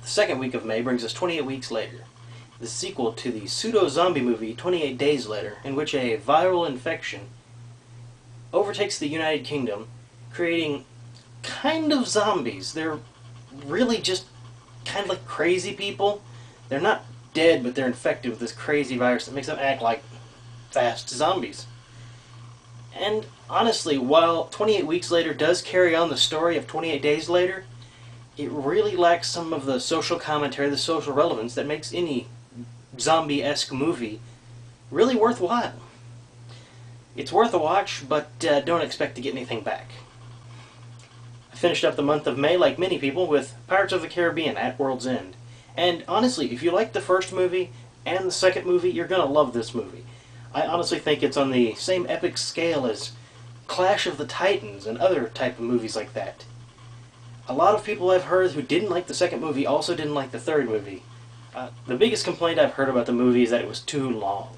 The second week of May brings us 28 weeks later, the sequel to the pseudo-zombie movie 28 Days Later, in which a viral infection overtakes the United Kingdom, creating kind of zombies. They're really just kind of like crazy people. They're not dead, but they're infected with this crazy virus that makes them act like fast zombies. And honestly, while 28 Weeks Later does carry on the story of 28 Days Later, it really lacks some of the social commentary, the social relevance that makes any zombie-esque movie really worthwhile. It's worth a watch, but don't expect to get anything back. I finished up the month of May, like many people, with Pirates of the Caribbean at World's End. And honestly, if you like the first movie and the second movie, you're going to love this movie. I honestly think it's on the same epic scale as Clash of the Titans and other type of movies like that. A lot of people I've heard who didn't like the second movie also didn't like the third movie. The biggest complaint I've heard about the movie is that it was too long.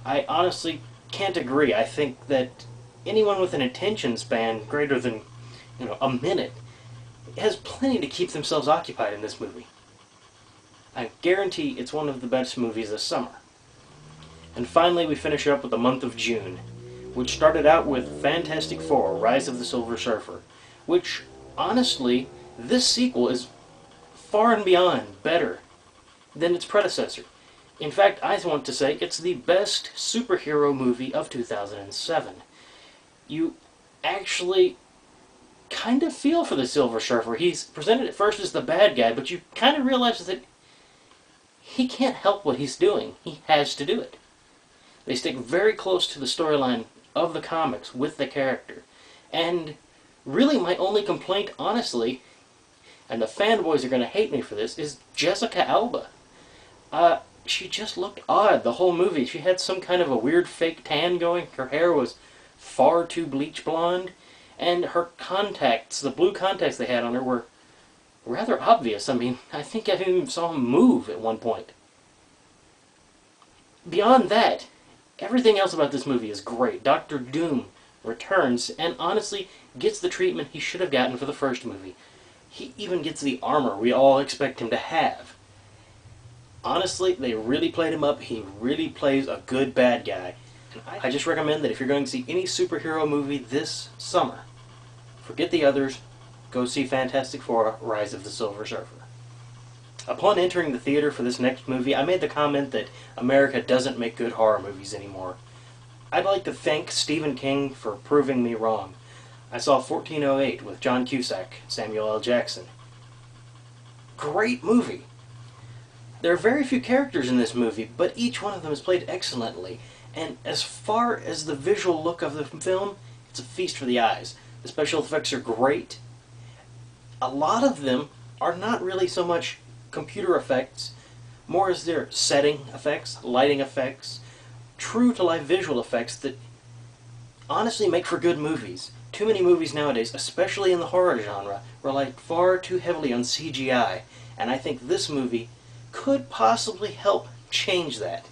I honestly can't agree. I think that anyone with an attention span greater than, a minute has plenty to keep themselves occupied in this movie. I guarantee it's one of the best movies this summer. And finally, we finish up with the month of June, which started out with Fantastic Four: Rise of the Silver Surfer, which, honestly, this sequel is far and beyond better than its predecessor. In fact, I want to say it's the best superhero movie of 2007. You actually kind of feel for the Silver Surfer. He's presented at first as the bad guy, but you kind of realize that he can't help what he's doing. He has to do it. They stick very close to the storyline of the comics with the character. And really my only complaint, honestly, and the fanboys are going to hate me for this, is Jessica Alba. She just looked odd the whole movie. She had some kind of a weird fake tan going. Her hair was far too bleach blonde. And her contacts, the blue contacts they had on her, were rather obvious. I mean, I think I even saw them move at one point. Beyond that, everything else about this movie is great. Dr. Doom returns and honestly gets the treatment he should have gotten for the first movie. He even gets the armor we all expect him to have. Honestly, they really played him up. He really plays a good bad guy. And I just recommend that if you're going to see any superhero movie this summer, forget the others, go see Fantastic Four: Rise of the Silver Surfer. Upon entering the theater for this next movie, I made the comment that America doesn't make good horror movies anymore. I'd like to thank Stephen King for proving me wrong. I saw 1408 with John Cusack, Samuel L. Jackson. Great movie. There are very few characters in this movie, but each one of them is played excellently. And as far as the visual look of the film, it's a feast for the eyes. The special effects are great. A lot of them are not really so much computer effects, more as their setting effects, lighting effects, true-to-life visual effects that honestly make for good movies. Too many movies nowadays, especially in the horror genre, rely far too heavily on CGI, and I think this movie could possibly help change that.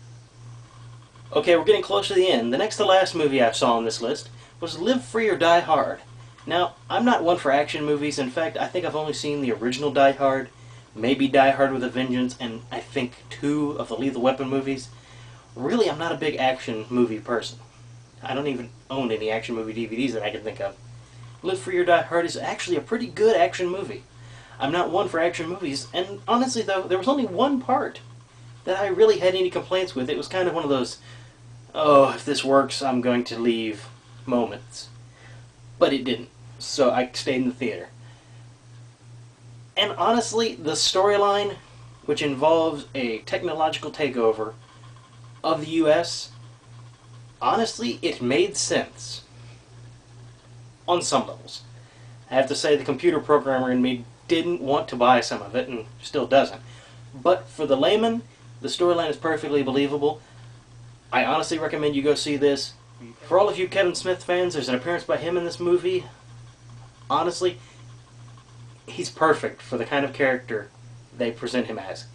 Okay, we're getting close to the end. The next to last movie I saw on this list was Live Free or Die Hard. Now, I'm not one for action movies. In fact, I think I've only seen the original Die Hard, maybe Die Hard with a Vengeance, and I think 2 of the Lethal Weapon movies. Really, I'm not a big action movie person. I don't even own any action movie DVDs that I can think of. Live Free or Die Hard is actually a pretty good action movie. I'm not one for action movies, and honestly though, there was only one part that I really had any complaints with. It was kind of one of those, oh, if this works, I'm going to leave moments. But it didn't, so I stayed in the theater. And honestly, the storyline, which involves a technological takeover of the US, honestly, it made sense. On some levels. I have to say the computer programmer in me didn't want to buy some of it, and still doesn't. But for the layman, the storyline is perfectly believable. I honestly recommend you go see this. For all of you Kevin Smith fans, there's an appearance by him in this movie. Honestly, he's perfect for the kind of character they present him as.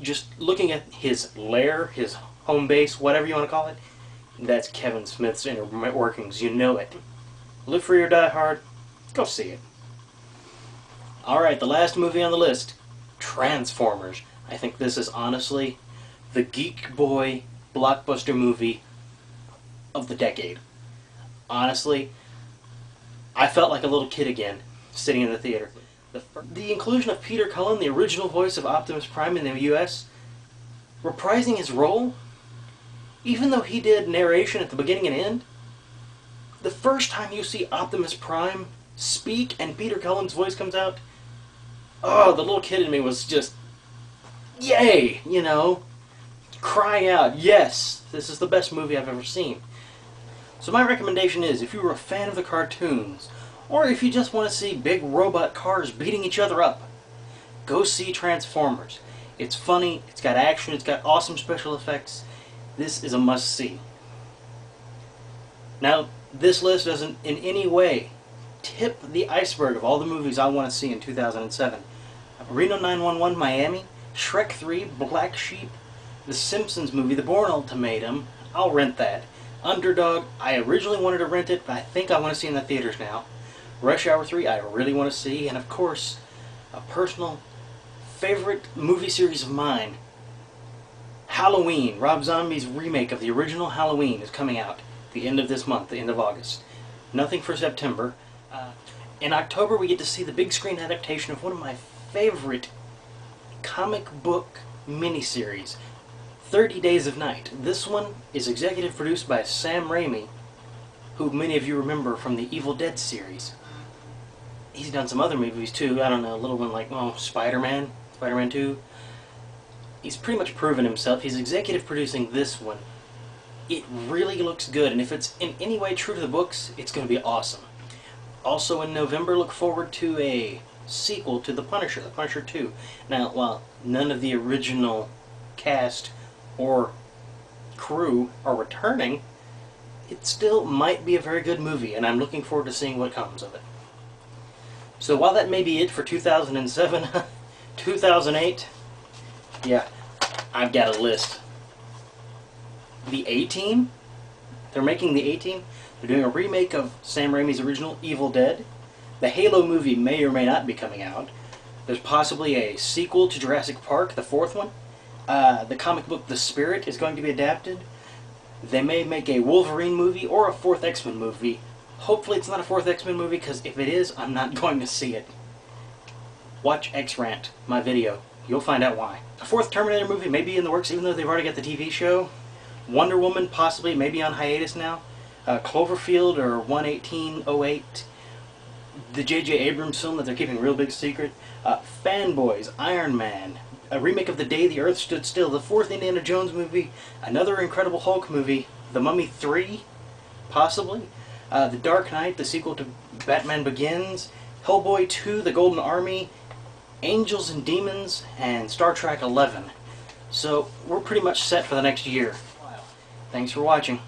Just looking at his lair, his home base, whatever you want to call it, that's Kevin Smith's inner workings. You know it. Live Free or Die Hard, go see it. Alright, the last movie on the list, Transformers. I think this is honestly the geek boy blockbuster movie of the decade. Honestly, I felt like a little kid again, sitting in the theater. The inclusion of Peter Cullen, the original voice of Optimus Prime in the US, reprising his role, even though he did narration at the beginning and end, the first time you see Optimus Prime speak and Peter Cullen's voice comes out, oh, the little kid in me was just, yay, you know, crying out, yes, this is the best movie I've ever seen. So my recommendation is, if you were a fan of the cartoons, or if you just want to see big robot cars beating each other up, go see Transformers. It's funny, it's got action, it's got awesome special effects. This is a must-see. Now, this list doesn't in any way tip the iceberg of all the movies I want to see in 2007. Reno 911 Miami, Shrek 3, Black Sheep, The Simpsons movie, The Bourne Ultimatum. I'll rent that. Underdog, I originally wanted to rent it, but I think I want to see it in the theaters now. Rush Hour 3, I really want to see. And of course, a personal favorite movie series of mine, Halloween. Rob Zombie's remake of the original Halloween is coming out the end of this month, the end of August. Nothing for September. In October, we get to see the big screen adaptation of one of my favorite comic book miniseries, 30 Days of Night. This one is executive produced by Sam Raimi, who many of you remember from the Evil Dead series. He's done some other movies too, I don't know, a little one like, oh, Spider-Man 2. He's pretty much proven himself. He's executive producing this one. It really looks good, and if it's in any way true to the books, it's going to be awesome. Also in November, look forward to a sequel to The Punisher 2. Now, while none of the original cast or crew are returning, it still might be a very good movie, and I'm looking forward to seeing what comes of it. So while that may be it for 2007, 2008, yeah, I've got a list. The A-Team, they're making the A-Team. They're doing a remake of Sam Raimi's original Evil Dead. The Halo movie may or may not be coming out. There's possibly a sequel to Jurassic Park, the fourth one. The comic book The Spirit is going to be adapted. They may make a Wolverine movie or a fourth X-Men movie. Hopefully it's not a fourth X-Men movie, because if it is, I'm not going to see it. Watch X-Rant, my video. You'll find out why. A fourth Terminator movie may be in the works, even though they've already got the TV show. Wonder Woman possibly, maybe on hiatus now. Cloverfield or 11808. The J.J. Abrams film that they're keeping a real big secret. Fanboys, Iron Man, a remake of The Day the Earth Stood Still, the fourth Indiana Jones movie, another Incredible Hulk movie, The Mummy 3, possibly. The Dark Knight, the sequel to Batman Begins, Hellboy 2, The Golden Army, Angels and Demons, and Star Trek 11. So we're pretty much set for the next year. Thanks for watching.